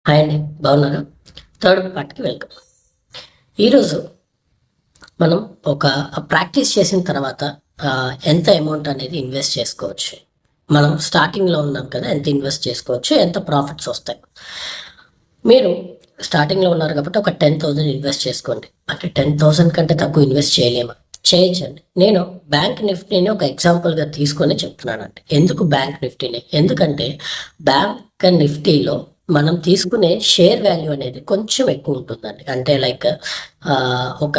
Hi అండి, బాగున్నారా? Third పార్ట్కి వెల్కమ్. ఈరోజు మనం ఒక ప్రాక్టీస్ చేసిన తర్వాత ఎంత అమౌంట్ అనేది ఇన్వెస్ట్ చేసుకోవచ్చు, మనం స్టార్టింగ్లో ఉన్నాం కదా, ఎంత ఇన్వెస్ట్ చేసుకోవచ్చు, ఎంత ప్రాఫిట్స్ వస్తాయి. మీరు స్టార్టింగ్లో ఉన్నారు కాబట్టి ఒక 10,000 ఇన్వెస్ట్ చేసుకోండి. అంటే 10,000 కంటే తక్కువ ఇన్వెస్ట్ చేయలేమా? చేయొచ్చండి. నేను బ్యాంక్ నిఫ్టీని ఒక ఎగ్జాంపుల్గా తీసుకొని చెప్తున్నానండి. ఎందుకు బ్యాంక్ నిఫ్టీని? ఎందుకంటే బ్యాంక్ నిఫ్టీలో మనం తీసుకునే షేర్ వాల్యూ అనేది కొంచెం ఎక్కువ ఉంటుందండి. అంటే లైక్ ఒక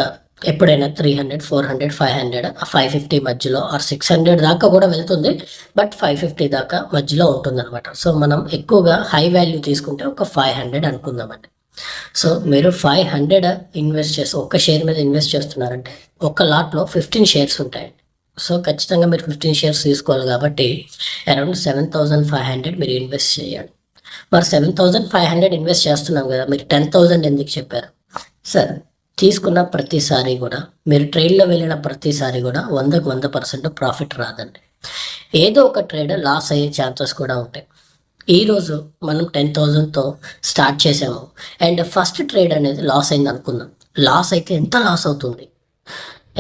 ఎప్పుడైనా 300, 400, 500, 550 మధ్యలో ఆర్ 600 దాకా కూడా వెళ్తుంది. బట్ 550 దాకా మధ్యలో ఉంటుంది అనమాట. సో మనం ఎక్కువగా హై వాల్యూ తీసుకుంటే ఒక 500 అనుకుందామండి. సో మీరు 500 ఇన్వెస్ట్ చేసి ఒక్క షేర్ మీద ఇన్వెస్ట్ చేస్తున్నారంటే ఒక లాట్లో 15 షేర్స్ ఉంటాయండి. సో ఖచ్చితంగా మీరు 15 షేర్స్ తీసుకోవాలి కాబట్టి అరౌండ్ 7,500 మీరు ఇన్వెస్ట్ చేయాలి. మరి 7,500 ఇన్వెస్ట్ చేస్తున్నాం కదా, మీరు 10,000 ఎందుకు చెప్పారు? సార్, తీసుకున్న ప్రతిసారి కూడా మీరు ట్రేడ్లో వెళ్ళిన ప్రతిసారి కూడా 100% ప్రాఫిట్ రాదండి. ఏదో ఒక ట్రేడ్ లాస్ అయ్యే ఛాన్సెస్ కూడా ఉంటాయి. ఈరోజు మనం 10,000తో స్టార్ట్ చేసాము అండ్ ఫస్ట్ ట్రేడ్ అనేది లాస్ అయింది అనుకుందాం. లాస్ అయితే ఎంత లాస్ అవుతుంది?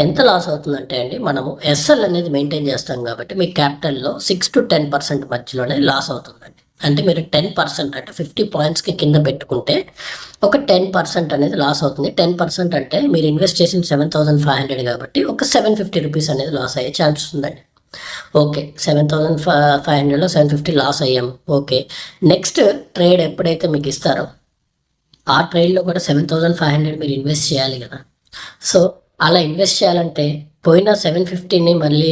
ఎంత లాస్ అవుతుందంటే అండి, మనము ఎస్ఎల్ అనేది మెయింటైన్ చేస్తాం కాబట్టి మీ క్యాపిటల్లో 6 to 10% మధ్యలోనే లాస్ అవుతుందండి. అంటే మీరు 10% అంటే 50 పాయింట్స్కి కింద పెట్టుకుంటే ఒక 10% అనేది లాస్ అవుతుంది. 10% అంటే మీరు ఇన్వెస్ట్ చేసిన 7,500 కాబట్టి ఒక 750 రూపీస్ అనేది లాస్ అయ్యే ఛాన్సెస్ ఉందండి. ఓకే, 7,500లో 750 లాస్ అయ్యాము. ఓకే, నెక్స్ట్ ట్రేడ్ ఎప్పుడైతే మీకు ఇస్తారో ఆ ట్రేడ్లో కూడా 7,500 మీరు ఇన్వెస్ట్ చేయాలి కదా. సో అలా ఇన్వెస్ట్ చేయాలంటే పోయిన 750ని మళ్ళీ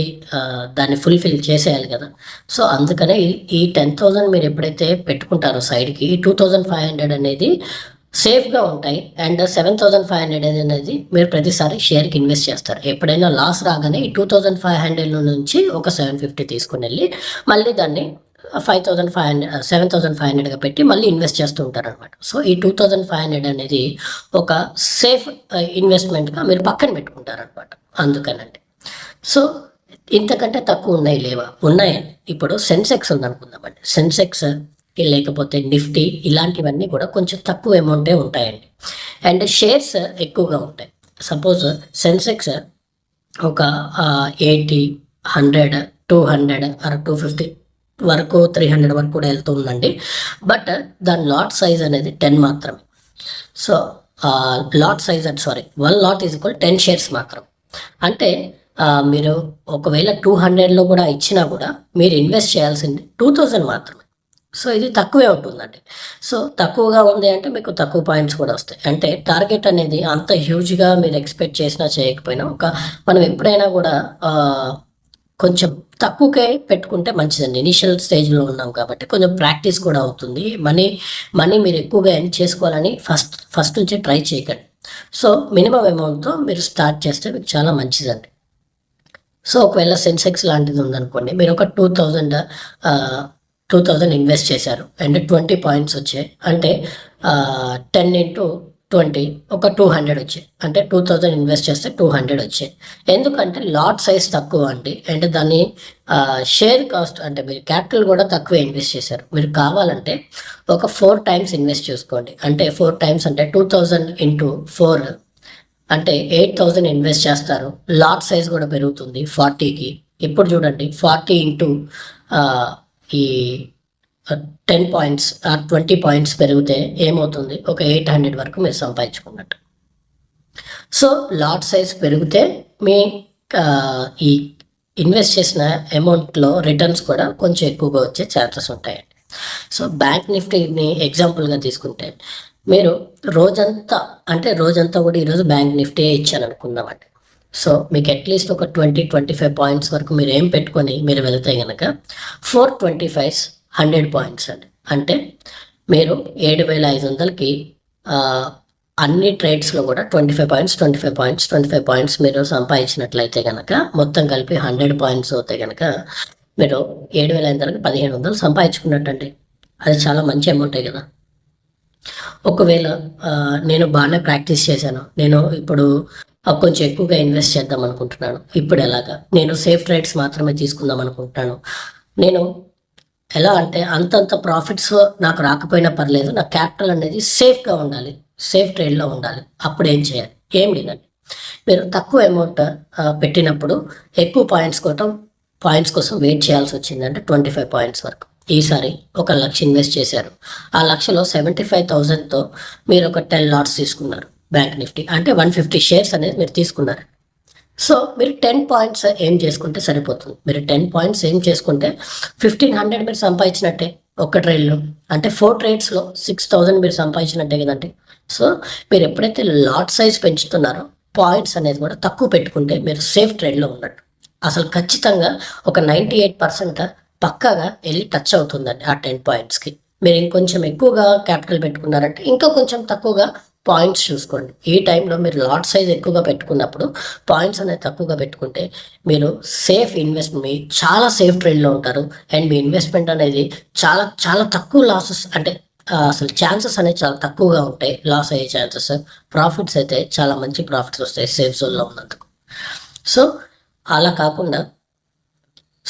దాన్ని ఫుల్ఫిల్ చేసేయాలి కదా. సో అందుకనే ఈ 10,000 మీరు ఎప్పుడైతే పెట్టుకుంటారో సైడ్కి, ఈ 2,500 అనేది సేఫ్గా ఉంటాయి. అండ్ 7,500 అనేది మీరు ప్రతిసారి షేర్కి ఇన్వెస్ట్ చేస్తారు. ఎప్పుడైనా లాస్ రాగానే ఈ 2,500 నుంచి ఒక 750 తీసుకుని వెళ్ళి మళ్ళీ దాన్ని 7,500గా పెట్టి మళ్ళీ ఇన్వెస్ట్ చేస్తూ ఉంటారు అనమాట. సో ఈ 2,500 అనేది ఒక సేఫ్ ఇన్వెస్ట్మెంట్గా మీరు పక్కన పెట్టుకుంటారనమాట. అందుకనండి. సో ఇంతకంటే తక్కువ ఉన్నాయి లేవా? ఉన్నాయండి. ఇప్పుడు సెన్సెక్స్ ఉందనుకుందామండి. సెన్సెక్స్ లేకపోతే నిఫ్టీ ఇలాంటివన్నీ కూడా కొంచెం తక్కువ అమౌంటే ఉంటాయండి. అండ్ షేర్స్ ఎక్కువగా ఉంటాయి. సపోజ్ సెన్సెక్స్ ఒక 80, 100, 200 ఆర్ 250 వరకు, 300 వరకు కూడా వెళ్తుందండి. బట్ దాని లాట్ సైజ్ అనేది 10 మాత్రమే. సో లాట్ సైజ్ అంటే 1 లాట్ ఈజ్ ఈక్వల్ 10 షేర్స్ మాత్రం. అంటే మీరు ఒకవేళ 200లో కూడా ఇచ్చినా కూడా మీరు ఇన్వెస్ట్ చేయాల్సింది 2,000 మాత్రమే. సో ఇది తక్కువే ఉంటుందండి. సో తక్కువగా ఉంది అంటే మీకు తక్కువ పాయింట్స్ కూడా వస్తాయి. అంటే టార్గెట్ అనేది అంత హ్యూజ్గా మీరు ఎక్స్పెక్ట్ చేసినా చేయకపోయినా మనం ఎప్పుడైనా కూడా కొంచెం తక్కువకే పెట్టుకుంటే మంచిదండి. ఇనిషియల్ స్టేజ్లో ఉన్నాం కాబట్టి కొంచెం ప్రాక్టీస్ కూడా అవుతుంది. మనీ మీరు ఎక్కువగా ఎర్న్ చేసుకోవాలని ఫస్ట్ నుంచి ట్రై చేయకండి. సో మినిమం అమౌంట్తో మీరు స్టార్ట్ చేస్తే మీకు చాలా మంచిదండి. సో ఒకవేళ సెన్సెక్స్ లాంటిది ఉందనుకోండి, మీరు ఒక 2,000 ఇన్వెస్ట్ చేశారు అండ్ 20 పాయింట్స్ వచ్చాయి. అంటే 10 into 20 ఒక 200 వచ్చాయి. అంటే 2,000 ఇన్వెస్ట్ చేస్తే 200 వచ్చాయి. ఎందుకంటే లాట్ సైజ్ తక్కువ అండి. అండ్ దాన్ని షేర్ కాస్ట్ అంటే మీరు క్యాపిటల్ కూడా తక్కువ ఇన్వెస్ట్ చేశారు. మీరు కావాలంటే ఒక 4 times ఇన్వెస్ట్ చేసుకోండి. అంటే 4 times అంటే 2,000 into 4 అంటే 8,000 ఇన్వెస్ట్ చేస్తారు. లాట్ సైజ్ కూడా పెరుగుతుంది 40కి. ఇప్పుడు చూడండి, 40 into ఈ 10 పాయింట్స్ 20 పాయింట్స్ పెరిగితే ఏమవుతుంది? ఒక 800 వరకు మీరు సంపాదించుకున్నట్టు. సో లాట్ సైజ్ పెరిగితే మీ ఈ ఇన్వెస్ట్ చేసిన అమౌంట్లో రిటర్న్స్ కూడా కొంచెం ఎక్కువగా వచ్చే ఛాన్సెస్ ఉంటాయండి. సో బ్యాంక్ నిఫ్టీని ఎగ్జాంపుల్గా తీసుకుంటే మీరు రోజంతా కూడా ఈరోజు బ్యాంక్ నిఫ్టీ ఇచ్చాను అనుకుందామండి. సో మీకు అట్లీస్ట్ ఒక 20-25 పాయింట్స్ వరకు మీరు ఏం పెట్టుకొని మీరు వెళ్తే కనుక 425 100 పాయింట్స్ అండి. అంటే మీరు 7,500కి అన్ని ట్రేడ్స్లో కూడా 25 పాయింట్స్ మీరు సంపాదించినట్లయితే కనుక మొత్తం కలిపి 100 పాయింట్స్ అవుతాయి కనుక మీరు 7,500కి 1,500 సంపాదించుకున్నట్టండి. అది చాలా మంచి అమౌంటే కదా. ఒకవేళ నేను బాగానే ప్రాక్టీస్ చేశాను, నేను ఇప్పుడు కొంచెం ఎక్కువగా ఇన్వెస్ట్ చేద్దాం అనుకుంటున్నాను, ఇప్పుడు ఎలాగా నేను సేఫ్ ట్రేడ్స్ మాత్రమే తీసుకుందాం అనుకుంటున్నాను, నేను ఎలా అంటే అంతంత ప్రాఫిట్స్ నాకు రాకపోయినా పర్లేదు, నా క్యాపిటల్ అనేది సేఫ్గా ఉండాలి, సేఫ్ ట్రేడ్లో ఉండాలి. అప్పుడు ఏం చేయాలి? ఏం లేదండి. మీరు తక్కువ అమౌంట్ పెట్టినప్పుడు ఎక్కువ పాయింట్స్ కోసం వెయిట్ చేయాల్సి వచ్చిందంటే 25 పాయింట్స్ వరకు. ఈసారి 1 లక్ష ఇన్వెస్ట్ చేశారు. ఆ లక్షలో 75,000తో మీరు ఒక 10 లాట్స్ తీసుకున్నారు బ్యాంక్ నిఫ్టీ, అంటే 150 షేర్స్ అనేది మీరు తీసుకున్నారు. సో మీరు 10 పాయింట్స్ ఏం చేసుకుంటే సరిపోతుంది. మీరు 10 పాయింట్స్ ఏం చేసుకుంటే 1500 మీరు సంపాదించినట్టే ఒక్క ట్రేడ్లో. అంటే 4 ట్రేడ్స్లో 6000 మీరు సంపాదించినట్టే కదండి. సో మీరు ఎప్పుడైతే లాట్ సైజ్ పెంచుతున్నారో పాయింట్స్ అనేది కూడా తక్కువ పెట్టుకుంటే మీరు సేఫ్ ట్రేడ్లో ఉన్నట్టు. అసలు ఖచ్చితంగా ఒక 98% పక్కాగా వెళ్ళి టచ్ అవుతుందండి ఆ 10 పాయింట్స్కి. మీరు ఇంకొంచెం ఎక్కువగా క్యాపిటల్ పెట్టుకున్నారంటే ఇంకా కొంచెం తక్కువగా పాయింట్స్ చూసుకోండి. ఈ టైంలో మీరు లాట్ సైజ్ ఎక్కువగా పెట్టుకున్నప్పుడు పాయింట్స్ అనేది తక్కువగా పెట్టుకుంటే మీరు సేఫ్ మీ చాలా సేఫ్ ట్రేడ్లో ఉంటారు. అండ్ మీ ఇన్వెస్ట్మెంట్ అనేది చాలా చాలా తక్కువ లాసెస్, అంటే అసలు ఛాన్సెస్ అనేవి చాలా తక్కువగా ఉంటాయి లాస్ అయ్యే ఛాన్సెస్. ప్రాఫిట్స్ అయితే చాలా మంచి ప్రాఫిట్స్ వస్తాయి సేఫ్ జోన్లో ఉన్నందుకు. సో అలా కాకుండా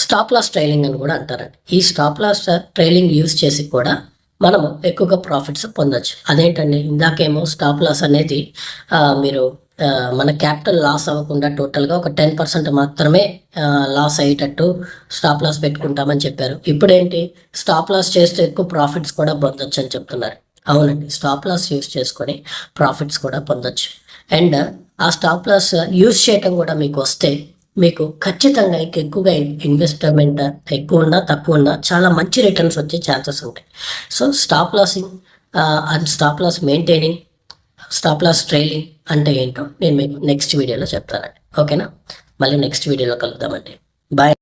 స్టాప్ లాస్ ట్రైలింగ్ అని కూడా అంటారండి. ఈ స్టాప్ లాస్ ట్రైలింగ్ యూజ్ చేసి కూడా మనము ఎక్కువగా ప్రాఫిట్స్ పొందొచ్చు. అదేంటండి, ఇందాకేమో స్టాప్ లాస్ అనేది మీరు మన క్యాపిటల్ లాస్ అవ్వకుండా టోటల్గా ఒక 10% మాత్రమే లాస్ అయ్యేటట్టు స్టాప్ లాస్ పెట్టుకుంటామని చెప్పారు. ఇప్పుడేంటి, స్టాప్ లాస్ చేస్తే ఎక్కువ ప్రాఫిట్స్ కూడా పొందొచ్చు అని చెప్తున్నారు. అవునండి, స్టాప్ లాస్ యూజ్ చేసుకొని ప్రాఫిట్స్ కూడా పొందొచ్చు. అండ్ ఆ స్టాప్ లాస్ యూజ్ చేయటం కూడా మీకు వస్తే మీకు ఖచ్చితంగా ఎక్కువగా ఇన్వెస్ట్మెంట్ ఎక్కువ ఉన్నా తక్కువ ఉన్నా చాలా మంచి రిటర్న్స్ వచ్చే ఛాన్సెస్ ఉంటాయి. So stop losing and stop loss maintaining, stop loss trailing అంటే ఏంటో నేను మీకు నెక్స్ట్ వీడియోలో చెప్తానండి. ఓకేనా? మళ్ళీ నెక్స్ట్ వీడియోలో కలుద్దామండి. బాయ్.